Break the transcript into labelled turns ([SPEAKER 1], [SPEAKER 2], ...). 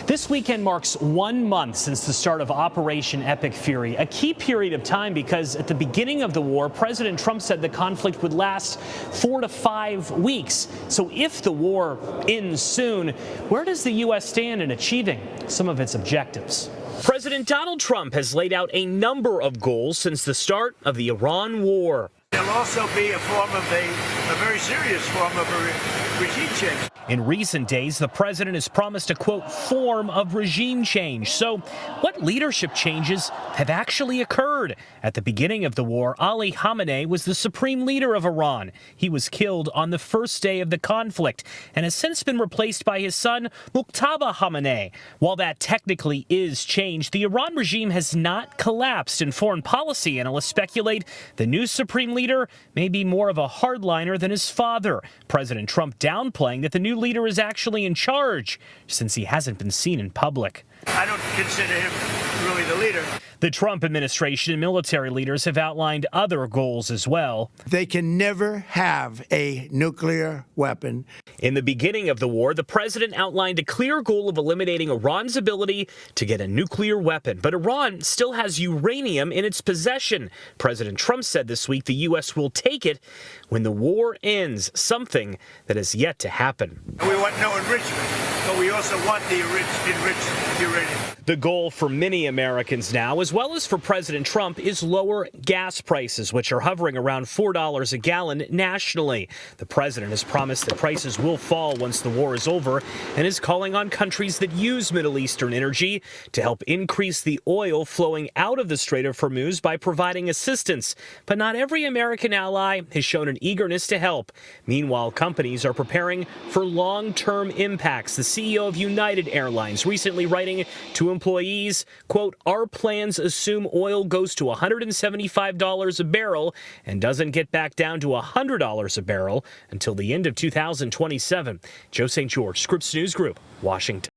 [SPEAKER 1] This weekend marks 1 month since the start of Operation Epic Fury, a key period of time because at the beginning of the war, President Trump said the conflict would last 4 to 5 weeks. So if the war ends soon, where does the U.S. stand in achieving some of its objectives? President Donald Trump has laid out a number of goals since the start of the Iran war.
[SPEAKER 2] There'll also be a form of a very serious form of a regime change.
[SPEAKER 1] In recent days, the president has promised a, quote, form of regime change. So what leadership changes have actually occurred? At the beginning of the war, Ali Khamenei was the supreme leader of Iran. He was killed on the first day of the conflict and has since been replaced by his son, Muqtada Khamenei. While that technically is change, the Iran regime has not collapsed, and foreign policy analysts speculate the new supreme leader may be more of a hardliner than his father. President Trump downplaying that the new leader is actually in charge, since he hasn't been seen in public.
[SPEAKER 2] I don't consider him really the leader.
[SPEAKER 1] The Trump administration and military leaders have outlined other goals as well.
[SPEAKER 3] They can never have a nuclear weapon.
[SPEAKER 1] In the beginning of the war, the president outlined a clear goal of eliminating Iran's ability to get a nuclear weapon. But Iran still has uranium in its possession. President Trump said this week the U.S. will take it when the war ends, something that is yet to happen.
[SPEAKER 2] We want no enrichment, but we also want the enriched uranium.
[SPEAKER 1] The goal for many Americans now, as well as for President Trump, is lower gas prices, which are hovering around $4 a gallon nationally. The president has promised that prices will fall once the war is over and is calling on countries that use Middle Eastern energy to help increase the oil flowing out of the Strait of Hormuz by providing assistance. But not every American ally has shown an eagerness to help. Meanwhile, companies are preparing for long-term impacts. The CEO of United Airlines recently writing to employees, quote, "Our plans assume oil goes to $175 a barrel and doesn't get back down to $100 a barrel until the end of 2027. Joe St. Scripps News Group, Washington.